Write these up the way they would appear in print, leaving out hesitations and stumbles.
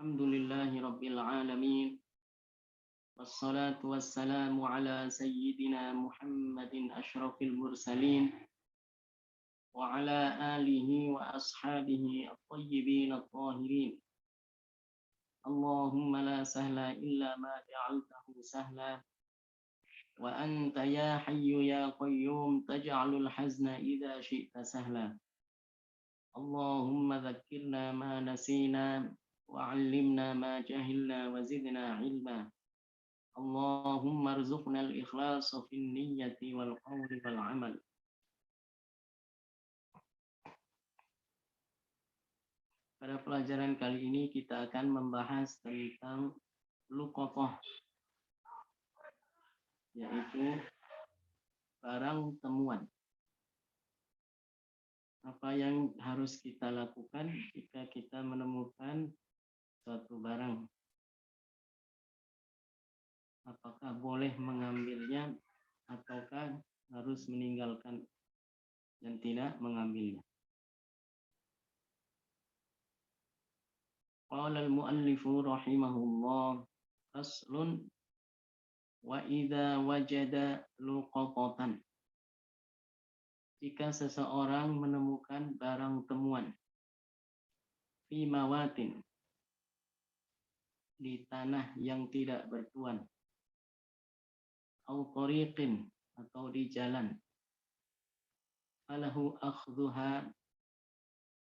Alhamdulillahi Rabbil Alamin. Wassalatu wassalamu ala sayyidina Muhammadin ashrafil mursalin wa ala alihi wa ashabihi at-tayyibin at-tahirin. Allahumma la sahla illa ma ja'altahu sahla wa anta ya hayyu ya qayyum taj'alul hazna idza syi'ta sahla. Allahumma dhakkirna ma nasina وعلمنا ما جهلنا وزدنا علما اللهم ارزقنا الإخلاص في النية والقول والعمل. Pada pelajaran kali ini kita akan membahas tentang luqatah, yaitu barang temuan. Apa yang harus kita lakukan jika kita menemukan suatu barang? Apakah boleh mengambilnya ataukah harus meninggalkan dan tidak mengambilnya? Qala al-muallifu rahimahullah faslun wa idza wajada luqatatan. Jika seseorang menemukan barang temuan fi mawatin, di tanah yang tidak bertuan, au tariqin, atau di jalan, falahu akhdhuha,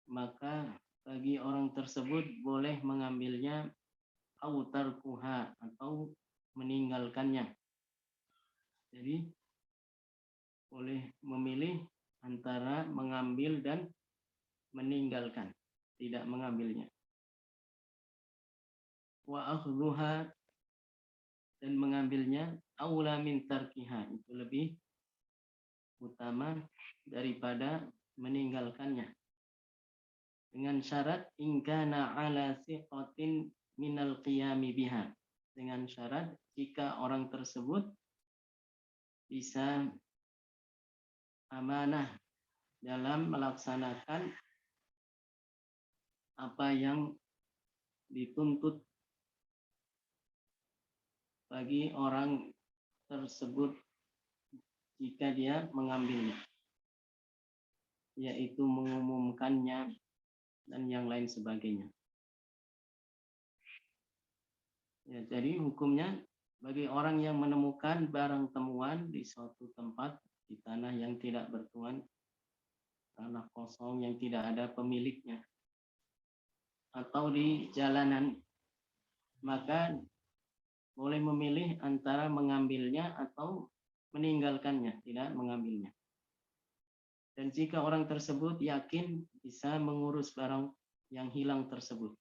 maka bagi orang tersebut boleh mengambilnya, au tarkuha, atau meninggalkannya. Jadi boleh memilih antara mengambil dan meninggalkan, tidak mengambilnya. Wa akhdhuha, dan mengambilnya, aula min tarkiha, itu lebih utama daripada meninggalkannya, dengan syarat in kana ala siqatin minal qiyami biha, dengan syarat jika orang tersebut bisa amanah dalam melaksanakan apa yang dituntut bagi orang tersebut jika dia mengambilnya, yaitu mengumumkannya dan yang lain sebagainya. Ya, jadi hukumnya bagi orang yang menemukan barang temuan di suatu tempat, di tanah yang tidak bertuan, tanah kosong yang tidak ada pemiliknya, atau di jalanan, maka boleh memilih antara mengambilnya atau meninggalkannya, tidak mengambilnya. Dan jika orang tersebut yakin bisa mengurus barang yang hilang tersebut,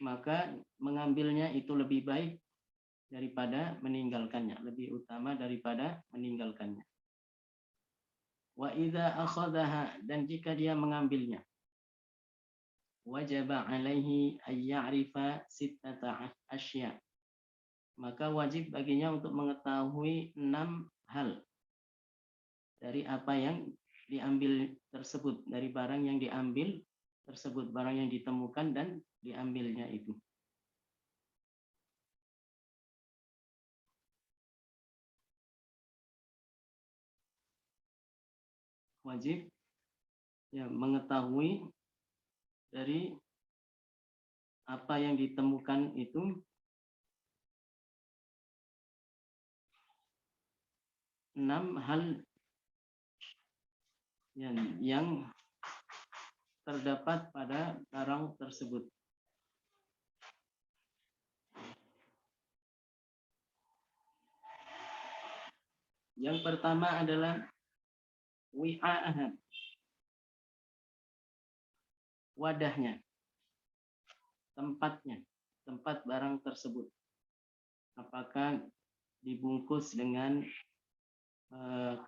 maka mengambilnya itu lebih baik daripada meninggalkannya, lebih utama daripada meninggalkannya. Wa idza akhadhaha, dan jika dia mengambilnya, wajaba alaihi ay ya'rifa sittata asya, maka wajib baginya untuk mengetahui 6 hal dari apa yang diambil tersebut, dari barang yang diambil tersebut, barang yang ditemukan dan diambilnya itu. Wajib ya mengetahui dari apa yang ditemukan itu 6 hal yang terdapat pada barang tersebut. Yang pertama adalah wi'a'ah, wadahnya, tempatnya, tempat barang tersebut. Apakah dibungkus dengan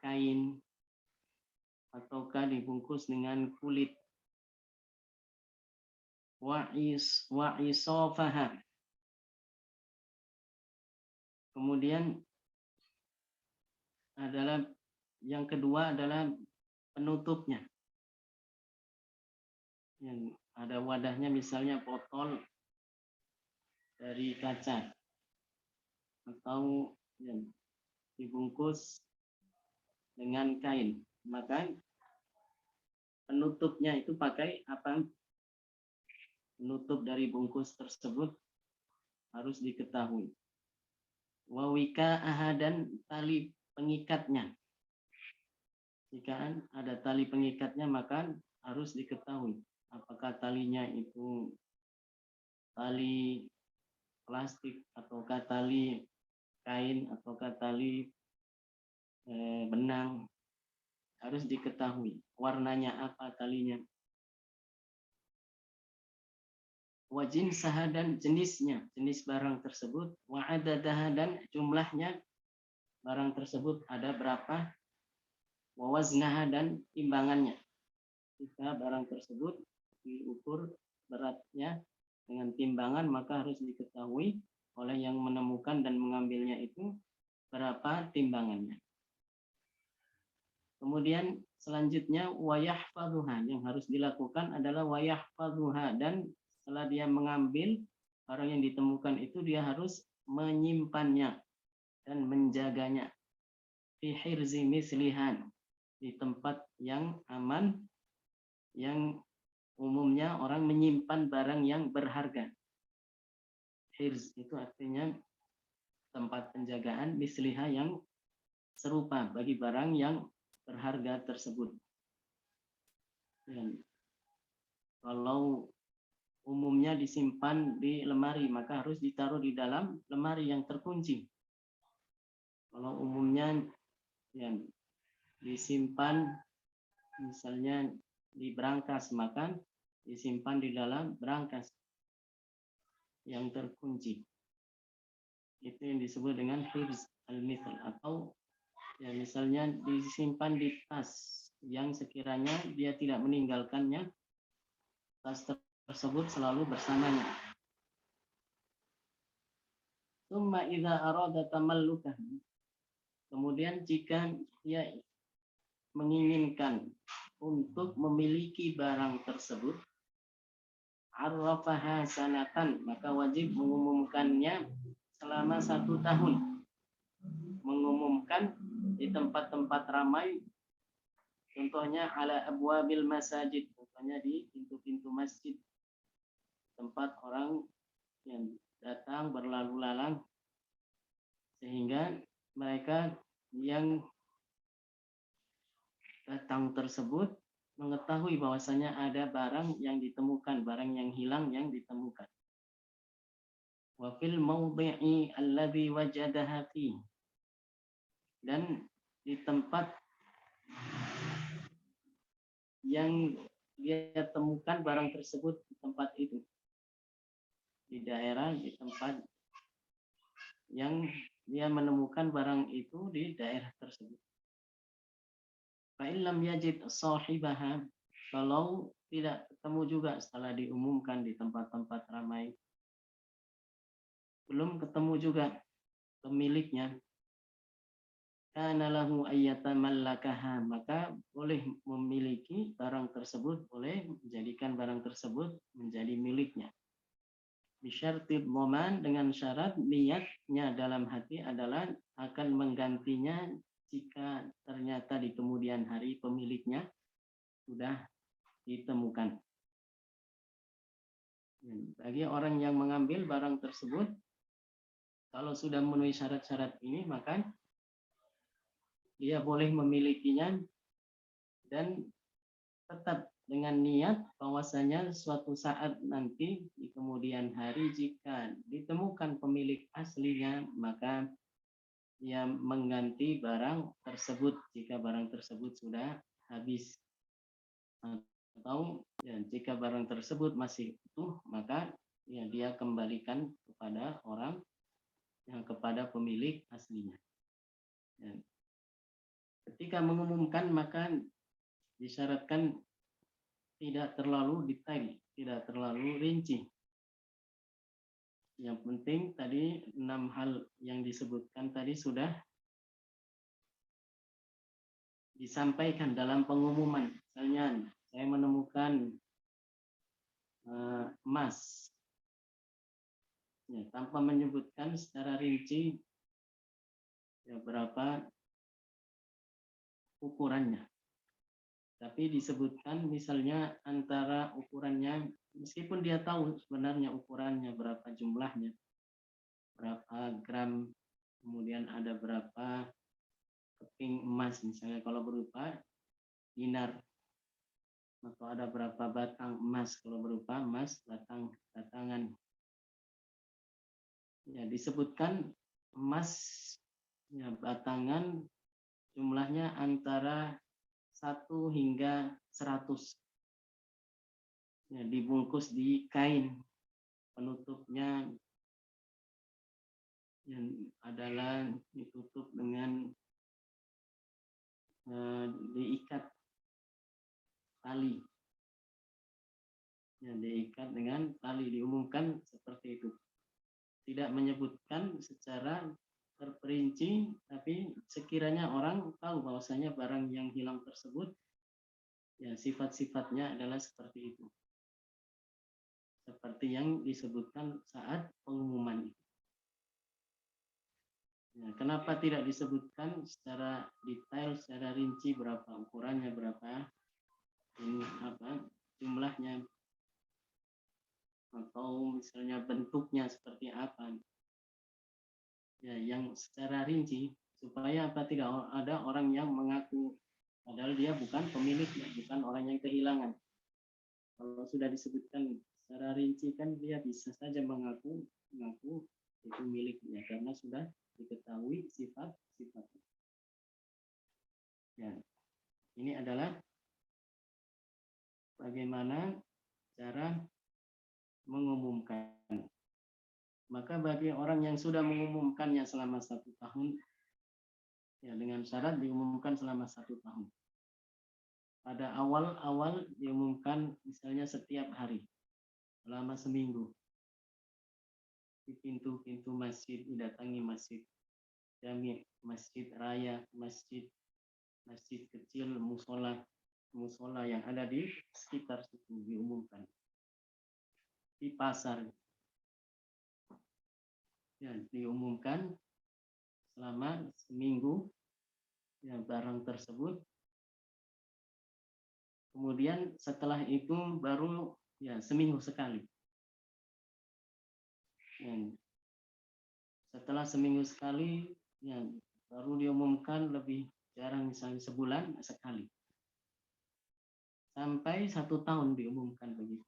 kain ataukah dibungkus dengan kulit. Wa'isofaha, kemudian adalah yang kedua adalah penutupnya, yang ada wadahnya, misalnya botol dari kaca atau ya, dibungkus dengan kain, maka penutupnya itu pakai apa? Penutup dari bungkus tersebut harus diketahui. Wawika dan tali pengikatnya. Jika ada tali pengikatnya, maka harus diketahui apakah talinya itu tali plastik ataukah tali kain ataukah tali benang. Harus diketahui warnanya apa talinya. Wajin sah dan jenisnya, jenis barang tersebut. Wa adadaha dan jumlahnya barang tersebut ada berapa. Wa waznaha dan timbangannya. Jika barang tersebut diukur beratnya dengan timbangan, maka harus diketahui oleh yang menemukan dan mengambilnya itu berapa timbangannya. Kemudian selanjutnya wayahfazuha, yang harus dilakukan adalah wayahfazuha, dan setelah dia mengambil barang yang ditemukan itu dia harus menyimpannya dan menjaganya fi hirzi mislihan, di tempat yang aman, yang umumnya orang menyimpan barang yang berharga. Hirz itu artinya tempat penjagaan, misliha yang serupa bagi barang yang berharga tersebut. Dan kalau umumnya disimpan di lemari, maka harus ditaruh di dalam lemari yang terkunci. Kalau umumnya yang disimpan misalnya di brankas, maka disimpan di dalam brankas yang terkunci. Itu yang disebut dengan hifz al-mithl, atau ya misalnya disimpan di tas yang sekiranya dia tidak meninggalkannya, tas tersebut selalu bersamanya. Tsumma idza arada tamallukah, kemudian jika dia menginginkan untuk memiliki barang tersebut, arrafaha sanatan, maka wajib mengumumkannya selama 1 tahun. Mengumumkan di tempat-tempat ramai, contohnya ala abwabil masajid, contohnya di pintu-pintu masjid, tempat orang yang datang berlalu lalang, sehingga mereka yang datang tersebut mengetahui bahwasanya ada barang yang ditemukan, barang yang hilang yang ditemukan. Wa fil mawdi'i alladhi wajadaha fi, dan di tempat yang dia temukan barang tersebut, di tempat itu, di daerah, di tempat yang dia menemukan barang itu di daerah tersebut. Fa illam yajid sahibaha, kalau tidak ketemu juga setelah diumumkan di tempat-tempat ramai, belum ketemu juga pemiliknya, kana lahu ayyatamallakaha, maka boleh memiliki barang tersebut, boleh menjadikan barang tersebut menjadi miliknya. Bisyartid moman, dengan syarat niatnya dalam hati adalah akan menggantinya jika ternyata di kemudian hari pemiliknya sudah ditemukan. Bagi orang yang mengambil barang tersebut, kalau sudah memenuhi syarat-syarat ini, maka dia boleh memilikinya dan tetap dengan niat bahwasanya suatu saat nanti di kemudian hari jika ditemukan pemilik aslinya, maka dia mengganti barang tersebut jika barang tersebut sudah habis, atau ya, jika barang tersebut masih utuh, maka ya dia kembalikan kepada orang yang kepada pemilik aslinya. Ya. Ketika mengumumkan, maka disyaratkan tidak terlalu detail, tidak terlalu rinci. Yang penting tadi 6 hal yang disebutkan tadi sudah disampaikan dalam pengumuman. Misalnya, saya menemukan emas, ya, tanpa menyebutkan secara rinci ya, berapa ukurannya. Tapi disebutkan misalnya antara ukurannya, meskipun dia tahu sebenarnya ukurannya berapa jumlahnya, berapa gram, kemudian ada berapa keping emas misalnya kalau berupa dinar, atau ada berapa batang emas kalau berupa emas batangan. Ya, disebutkan emas ya, batangan jumlahnya antara 1 hingga 100. Ya, dibungkus di kain, penutupnya yang adalah ditutup dengan diikat tali. Ya, diikat dengan tali, diumumkan seperti itu. Tidak menyebutkan secara terperinci, tapi sekiranya orang tahu bahwasanya barang yang hilang tersebut ya sifat-sifatnya adalah seperti itu. Seperti yang disebutkan saat pengumuman. Ya, kenapa tidak disebutkan secara detail, secara rinci berapa ukurannya, berapa ini apa jumlahnya, atau misalnya bentuknya seperti apa? Ya, yang secara rinci supaya apa, tidak ada orang yang mengaku padahal dia bukan pemiliknya, bukan orang yang kehilangan. Kalau sudah disebutkan secara rinci kan dia bisa saja mengaku itu miliknya karena sudah diketahui sifat-sifatnya. Ya, ini adalah bagaimana cara mengumumkan. Maka bagi orang yang sudah mengumumkannya selama 1 tahun, ya dengan syarat diumumkan selama 1 tahun. Pada awal-awal diumumkan misalnya setiap hari, selama seminggu. Di pintu-pintu masjid, didatangi masjid jami, masjid raya, masjid kecil, musola yang ada di sekitar situ diumumkan. Di pasar, ya, diumumkan selama seminggu ya, barang tersebut. Kemudian setelah itu baru ya seminggu sekali. Ya, setelah seminggu sekali ya baru diumumkan, lebih jarang misalnya sebulan sekali. Sampai 1 tahun diumumkan begitu.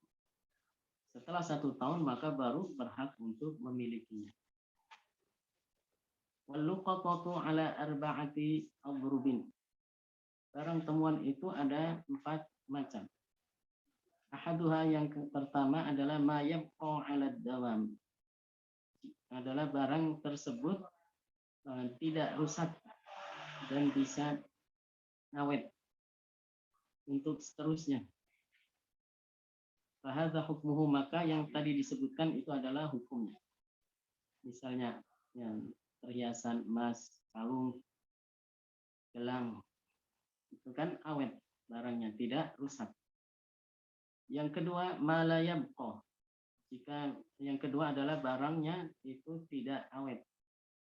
Setelah 1 tahun maka baru berhak untuk memilikinya. Waluqatatu ala arba'ati adrubin. Barang temuan itu ada 4 macam. Ahaduha, yang pertama adalah ma yabqa 'ala dawam. Adalah barang tersebut tidak rusak dan bisa awet untuk seterusnya. Fahadza hukmuhu, maka yang tadi disebutkan itu adalah hukumnya. Misalnya yang perhiasan emas, kalung, gelang, itu kan awet barangnya, tidak rusak. Yang kedua, ma la yabqa. Jika yang kedua adalah barangnya itu tidak awet.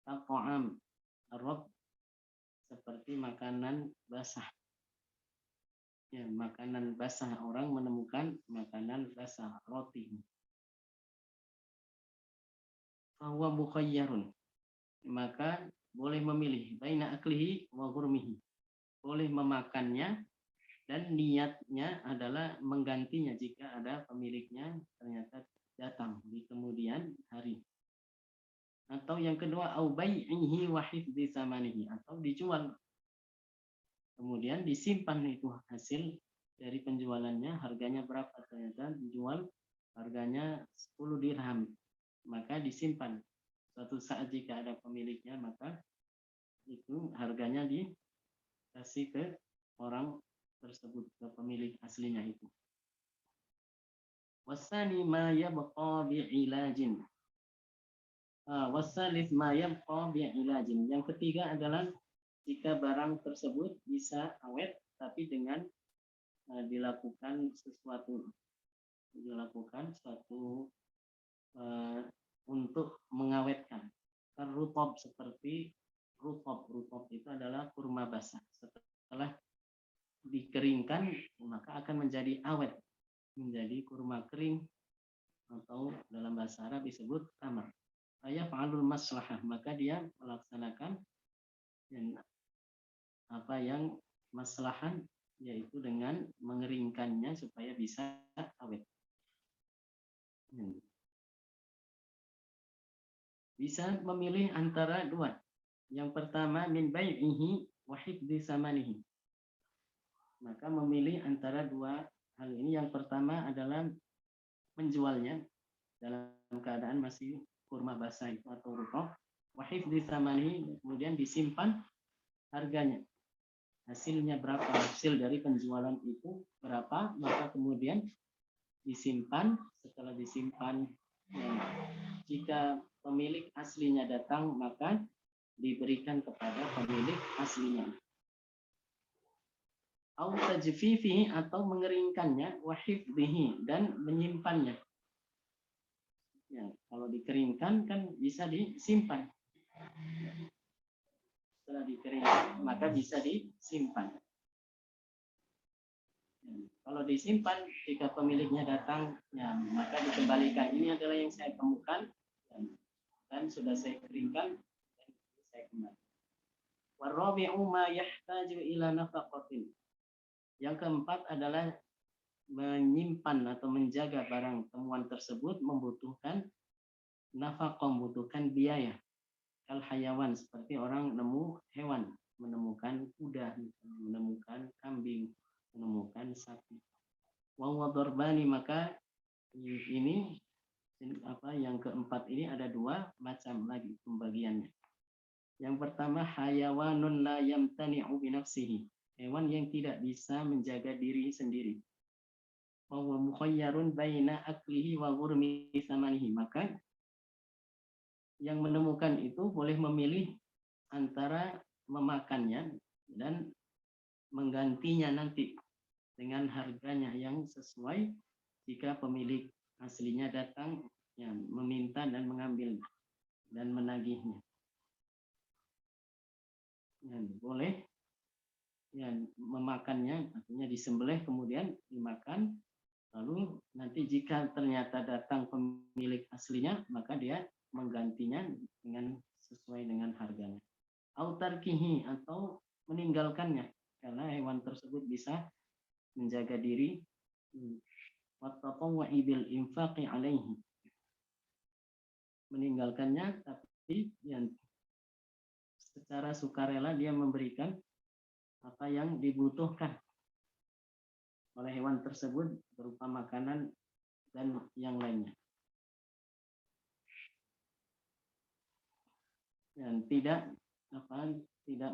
Ta'am, arab, seperti makanan basah. Ya, makanan basah, orang menemukan makanan basah, roti. Fahuwa mukhayyarun, maka boleh memilih baina aklihi wa ghurmihi. Boleh memakannya dan niatnya adalah menggantinya jika ada pemiliknya ternyata datang di kemudian hari. Atau yang kedua, au bai'ihi wa hifdzi tsamanihi, atau dijual kemudian disimpan itu hasil dari penjualannya, harganya berapa, ternyata dijual harganya 10 dirham, maka disimpan. Suatu saat jika ada pemiliknya maka itu harganya dikasih ke orang tersebut, ke pemilik aslinya itu. Wasani ma yabqa bi'ilajin. Wasalif ma yabqa bi'ilajin. Yang ketiga adalah jika barang tersebut bisa awet tapi dengan dilakukan sesuatu, dilakukan suatu untuk mengawetkan. Rutob seperti rutob itu adalah kurma basah. Setelah dikeringkan maka akan menjadi awet, menjadi kurma kering atau dalam bahasa Arab disebut tamar. Saya fa'alul maslahah, maka dia melaksanakan apa yang maslahan, yaitu dengan mengeringkannya supaya bisa awet. Bisa memilih antara dua. Yang pertama min bai'ihi wa hifdzi samanihi. Maka memilih antara dua hal ini. Yang pertama adalah menjualnya dalam keadaan masih kurma basah itu atau rutob, wa hifdzi samanihi, kemudian disimpan harganya. Hasilnya berapa, hasil dari penjualan itu berapa, maka kemudian disimpan. Setelah disimpan, jika pemilik aslinya datang maka diberikan kepada pemilik aslinya. Au tajfifihi, atau mengeringkannya, wa hifdhihi, dan menyimpannya. Ya, kalau dikeringkan kan bisa disimpan. Setelah dikeringkan maka bisa disimpan. Kalau disimpan, jika pemiliknya datang, ya, maka dikembalikan. Ini adalah yang saya temukan dan sudah saya keringkan dan saya kembali. Warabi'u ma yahtaju ila nafaqatin. Yang keempat adalah menyimpan atau menjaga barang temuan tersebut membutuhkan nafaqah, membutuhkan biaya. Kal hayawan, seperti orang nemu hewan, menemukan kuda, menemukan kambing, menemukan sapi. Wa wadarbani, maka ini yang keempat ini ada dua macam lagi pembagiannya. Yang pertama hayawanun la yamtani'u bi nafsihi, hewan yang tidak bisa menjaga diri sendiri. Wa huwa mukhayyarun baina aklihi wa ghurmi samanihi, maka yang menemukan itu boleh memilih antara memakannya dan menggantinya nanti dengan harganya yang sesuai jika pemilik aslinya datang, ya, meminta dan mengambil dan menagihnya. Ya, boleh ya, memakannya, artinya disembelih kemudian dimakan, lalu nanti jika ternyata datang pemilik aslinya maka dia menggantinya dengan sesuai dengan harganya. Autarkihi, atau meninggalkannya karena hewan tersebut bisa menjaga diri. Watatawwa'i bil infaqi alaihi, meninggalkannya tapi yang secara sukarela dia memberikan apa yang dibutuhkan oleh hewan tersebut berupa makanan dan yang lainnya. Dan tidak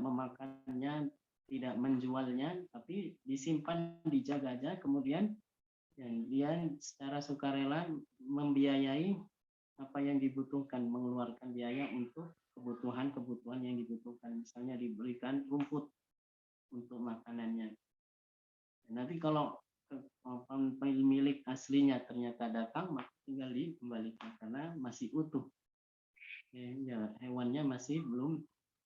memakannya, tidak menjualnya, tapi disimpan, dijaga aja, kemudian dia secara sukarela membiayai apa yang dibutuhkan, mengeluarkan biaya untuk kebutuhan yang dibutuhkan. Misalnya diberikan rumput untuk makanannya. Nanti kalau pemilik aslinya ternyata datang, maka tinggal dikembalikan karena masih utuh. Ya, hewannya masih belum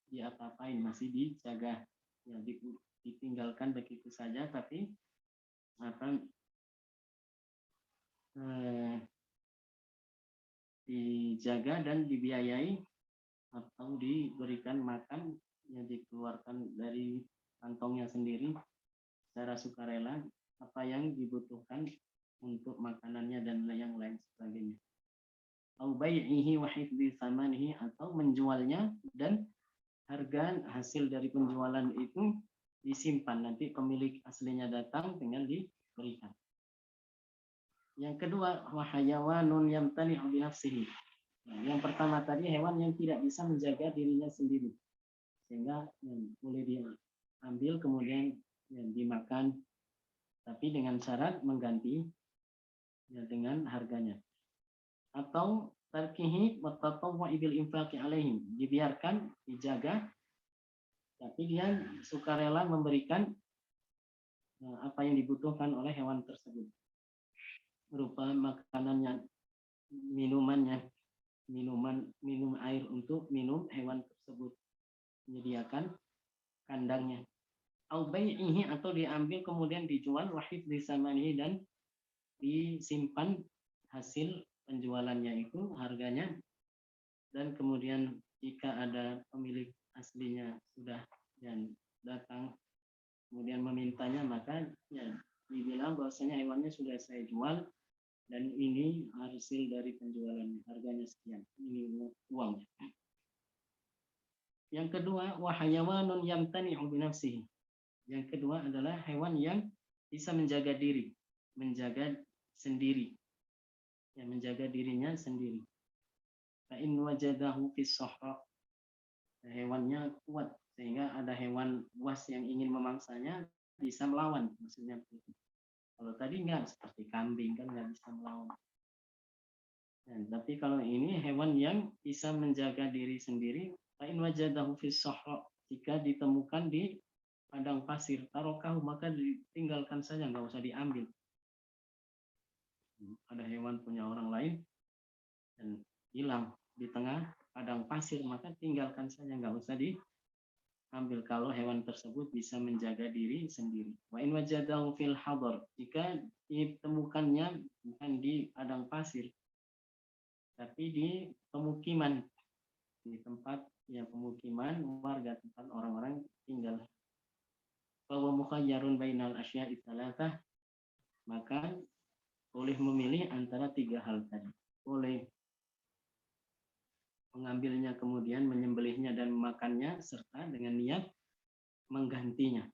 diapa-apain, masih dijaga. Ya, ditinggalkan begitu saja, tapi dijaga dan dibiayai atau diberikan makan yang dikeluarkan dari kantongnya sendiri secara sukarela apa yang dibutuhkan untuk makanannya dan yang lain sebagainya. Au bai'ihi wa hifdzi tsamanihi, atau menjualnya dan harga hasil dari penjualan itu disimpan, nanti pemilik aslinya datang tinggal diberikan. Yang kedua, wa hayawanun yamtani'u bi nafsihi. Yang pertama tadi hewan yang tidak bisa menjaga dirinya sendiri, sehingga boleh diambil kemudian dimakan, tapi dengan syarat mengganti dengan harganya. Atau tarkihi wa tatawwu'i bil infaqi alaihim, dibiarkan, dijaga, tapi dia sukarela memberikan apa yang dibutuhkan oleh hewan tersebut. berupa makanannya, minumannya, minum air untuk minum hewan tersebut, menyediakan kandangnya. Au bai'ihi, atau diambil kemudian dijual, wahid disamanihi, dan disimpan hasil penjualannya itu, harganya, dan kemudian jika ada pemilik aslinya sudah dan datang kemudian memintanya, maka ya dibilang bahwasanya hewannya sudah saya jual dan ini hasil dari penjualannya, harganya sekian, ini uangnya. Yang kedua, wahayawanun yamtani'u binafsihi. Yang kedua adalah hewan yang bisa menjaga diri, menjaga sendiri, ya, menjaga dirinya sendiri. Fa in wajadahu fis sahra, hewannya kuat sehingga ada hewan buas yang ingin memangsanya, bisa melawan, maksudnya. Kalau tadi enggak, seperti kambing kan nggak bisa melawan. Tapi kalau ini hewan yang bisa menjaga diri sendiri, fa in wajadahu fis sahra, jika ditemukan di padang pasir, tarokahu, maka ditinggalkan saja, nggak usah diambil. Ada hewan punya orang lain dan hilang di tengah padang pasir, maka tinggalkan saja, nggak usah diambil kalau hewan tersebut bisa menjaga diri sendiri. Wa in wajadahu fil hadar, jika ditemukannya bukan di padang pasir tapi di pemukiman, di tempat ya pemukiman warga, tempat orang-orang tinggal. Bahwa mukhayyarun bainal asya'i tsalatsah, maka boleh memilih antara tiga hal tadi. Boleh mengambilnya kemudian menyembelihnya dan memakannya, serta dengan niat menggantinya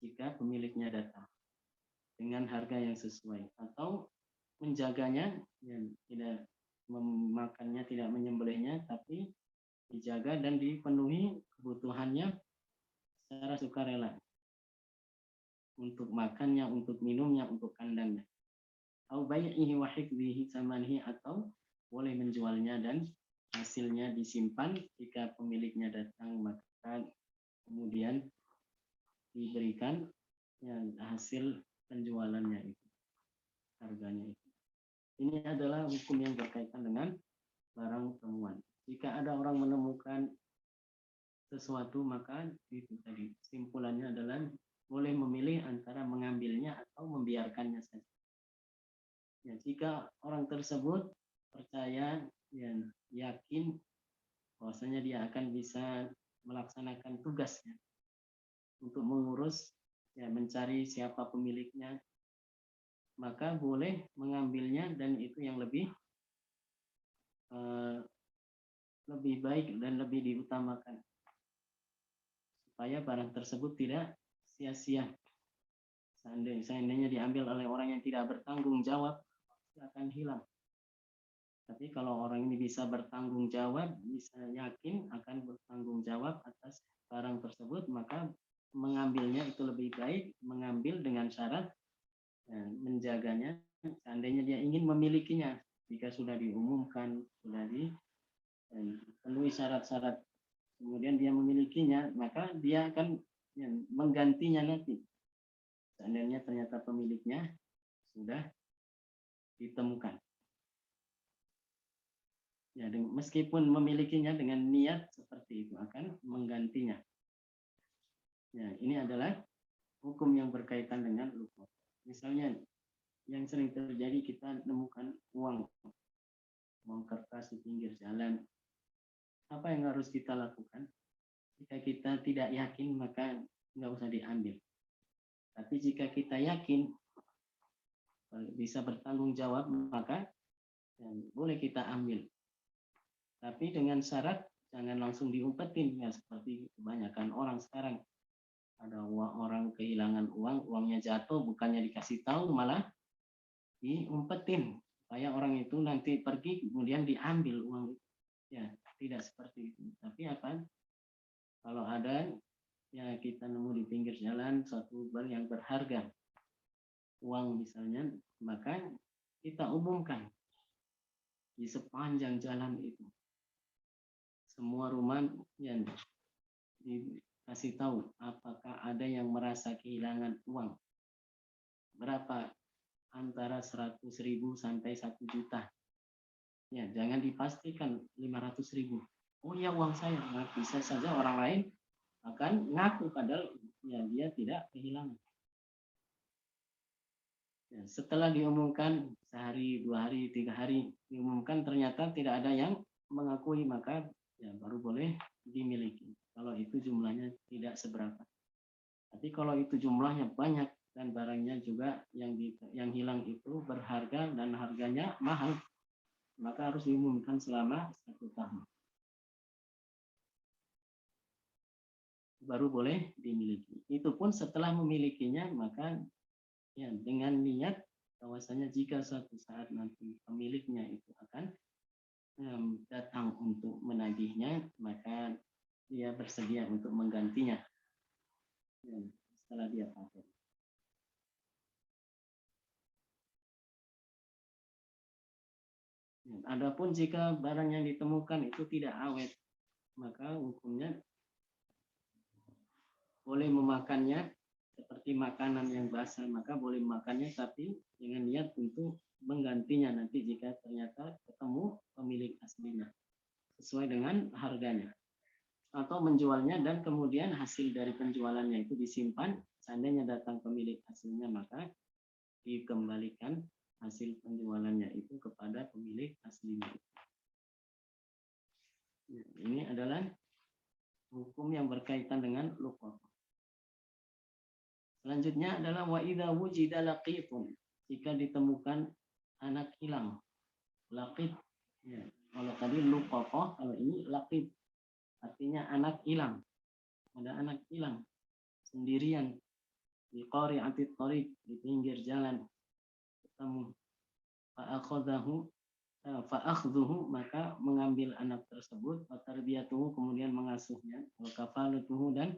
jika pemiliknya datang dengan harga yang sesuai, atau menjaganya, ya, tidak memakannya, tidak menyembelihnya, tapi dijaga dan dipenuhi kebutuhannya secara sukarela, untuk makannya, untuk minumnya, untuk kandangnya. Au bai'ihi wa hifdhihi samanihi, atau boleh menjualnya dan hasilnya disimpan, jika pemiliknya datang maka kemudian diberikan ya, hasil penjualannya itu, harganya itu. Ini adalah hukum yang berkaitan dengan barang temuan. Jika ada orang menemukan sesuatu, maka itu tadi simpulannya adalah boleh memilih antara mengambilnya atau membiarkannya saja. Ya, jika orang tersebut percaya dan yakin bahwasanya dia akan bisa melaksanakan tugasnya untuk mengurus, ya, mencari siapa pemiliknya, maka boleh mengambilnya, dan itu yang lebih baik dan lebih diutamakan, supaya barang tersebut tidak sia-sia. Seandainya diambil oleh orang yang tidak bertanggung jawab, akan hilang. Tapi kalau orang ini bisa bertanggung jawab, bisa yakin akan bertanggung jawab atas barang tersebut, maka mengambilnya itu lebih baik. Mengambil dengan syarat menjaganya, seandainya dia ingin memilikinya. Jika sudah diumumkan, sudah dipenuhi syarat-syarat, kemudian dia memilikinya, maka dia akan menggantinya nanti. Seandainya ternyata pemiliknya sudah ditemukan. Ya, meskipun memilikinya dengan niat seperti itu, akan menggantinya. Ya, ini adalah hukum yang berkaitan dengan luqat. Misalnya yang sering terjadi, kita menemukan uang kertas di pinggir jalan. Apa yang harus kita lakukan? Jika kita tidak yakin, maka nggak usah diambil. Tapi jika kita yakin bisa bertanggung jawab, maka boleh kita ambil. Tapi dengan syarat jangan langsung diumpetin, ya, seperti kebanyakan orang sekarang. Ada orang kehilangan uang, uangnya jatuh, bukannya dikasih tahu, malah diumpetin supaya orang itu nanti pergi kemudian diambil uang itu. Ya, tidak seperti itu. Tapi apa? Kalau ada, ya, kita nemu di pinggir jalan suatu barang yang berharga, uang misalnya, maka kita umumkan di sepanjang jalan itu. Semua rumah yang dikasih tahu apakah ada yang merasa kehilangan uang berapa antara 100.000 sampai 1 juta. Ya, jangan dipastikan 500.000. Oh ya, uang saya. Nah, bisa saja orang lain akan ngaku padahal ya dia tidak kehilangan. Ya, setelah diumumkan sehari, 2 hari, 3 hari diumumkan ternyata tidak ada yang mengakui, maka ya baru boleh dimiliki. Kalau itu jumlahnya tidak seberapa. Tapi kalau itu jumlahnya banyak dan barangnya juga yang hilang itu berharga dan harganya mahal, maka harus diumumkan selama 1 tahun. Baru boleh dimiliki. Itu pun setelah memilikinya, maka ya dengan niat bahwasanya jika suatu saat nanti pemiliknya itu akan datang untuk menagihnya, maka dia bersedia untuk menggantinya setelah dia pakai. Adapun jika barang yang ditemukan itu tidak awet, maka hukumnya boleh memakannya seperti makanan yang basah, maka boleh memakannya tapi dengan niat untuk menggantinya nanti jika ternyata ketemu pemilik aslinya sesuai dengan harganya, atau menjualnya dan kemudian hasil dari penjualannya itu disimpan, seandainya datang pemilik aslinya maka dikembalikan hasil penjualannya itu kepada pemilik aslinya. Ini adalah hukum yang berkaitan dengan luqatah. Selanjutnya adalah wa idza wujida laqitun, jika ditemukan anak hilang. Laqit, ya. Kalau tadi luqatah, kalau ini laqit, artinya anak hilang. Ada anak hilang sendirian di qari'atit thariq, di pinggir jalan, ketemu. Fa'akhdhuhu, maka mengambil anak tersebut, wa tarbiyatuhu, kemudian mengasuhnya, wa kafalatuhu, dan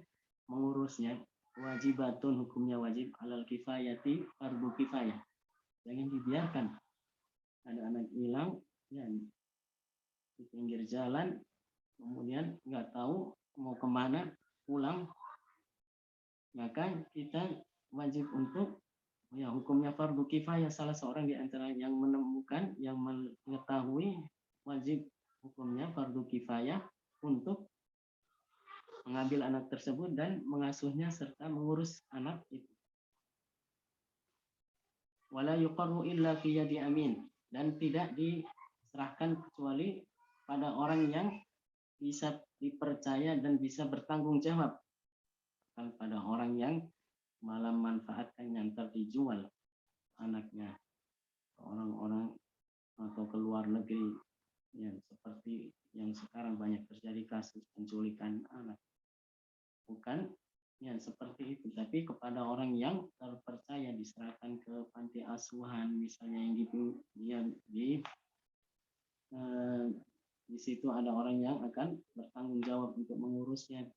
mengurusnya. Wajibatun, hukumnya wajib, alal kifayati, fardu kifayah. Jangan dibiarkan ada anak hilang ya, di pinggir jalan, kemudian nggak tahu mau kemana pulang, maka kita wajib untuk ya hukumnya fardu kifayah, salah seorang di antara yang menemukan, yang mengetahui, wajib hukumnya fardu kifayah untuk mengambil anak tersebut dan mengasuhnya serta mengurus anak itu. Wala yuqarru illa fi yadi amin, dan tidak diserahkan kecuali pada orang yang bisa dipercaya dan bisa bertanggung jawab, bukan pada orang yang malah manfaatkannya ntar dijual anaknya ke orang-orang atau ke luar negeri, ya, seperti yang sekarang banyak terjadi kasus penculikan anak. Bukan ya seperti itu, tapi kepada orang yang terpercaya, diserahkan ke panti asuhan misalnya, yang gitu dia di situ ada orang yang akan bertanggung jawab untuk mengurusnya,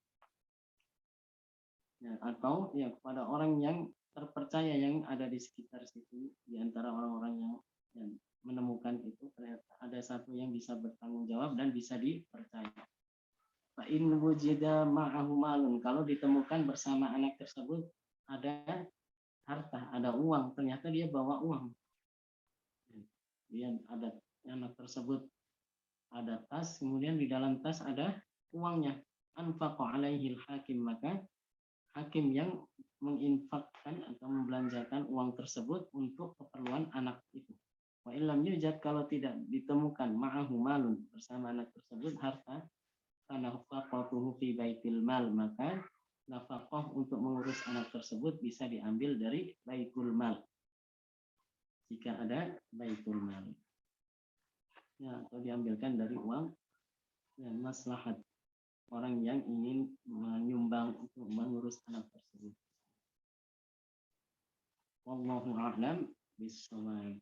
ya, atau ya kepada orang yang terpercaya yang ada di sekitar situ, di antara orang-orang yang menemukan itu ternyata ada satu yang bisa bertanggung jawab dan bisa dipercaya. Fa in wujida ma'ahu malun, kalau ditemukan bersama anak tersebut ada harta, ada uang, ternyata dia bawa uang. Dia ada, anak tersebut ada tas, kemudian di dalam tas ada uangnya. Anfaqa alaihi hakim, maka hakim yang menginfakkan atau membelanjakan uang tersebut untuk keperluan anak itu. Wa illam yujad, kalau tidak ditemukan ma'ahu malun, bersama anak tersebut harta, nafaqatuhu fi baitil mal, maka nafaqah untuk mengurus anak tersebut bisa diambil dari baitul mal jika ada baitul mal, ya, atau diambilkan dari uang ya, maslahat orang yang ingin menyumbang untuk mengurus anak tersebut. Wallahu a'lam bishawab.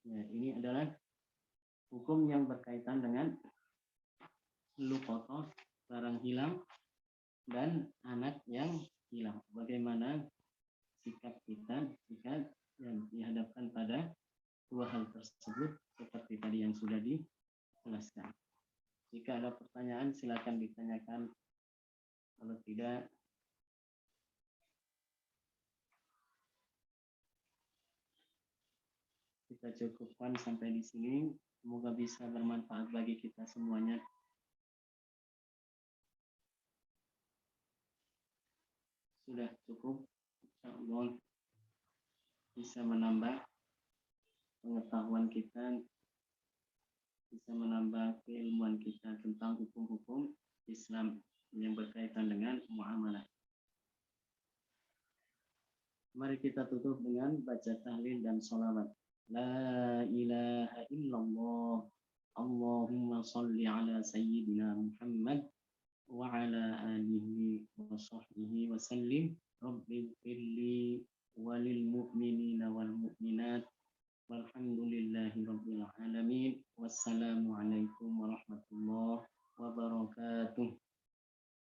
Ya, ini adalah hukum yang berkaitan dengan luqatah, barang hilang, dan anak yang hilang. Bagaimana sikap kita jika yang dihadapkan pada dua hal tersebut seperti tadi yang sudah dijelaskan. Jika ada pertanyaan silakan ditanyakan. Kalau tidak, kita cukupkan sampai di sini. Semoga bisa bermanfaat bagi kita semuanya. Sudah cukup, insyaallah bisa menambah pengetahuan kita, bisa menambah keilmuan kita tentang hukum-hukum Islam yang berkaitan dengan muamalah. Mari kita tutup dengan baca tahlil dan sholawat. La ilaha illallah. Allahumma salli ala sayyidina Muhammad wa ala alihi wa sahbihi wa sallim. Rabbi firli walil mu'minina wal mu'minat. Walhamdulillahi rabbil alamin. Wassalamu alaikum warahmatullahi wabarakatuh.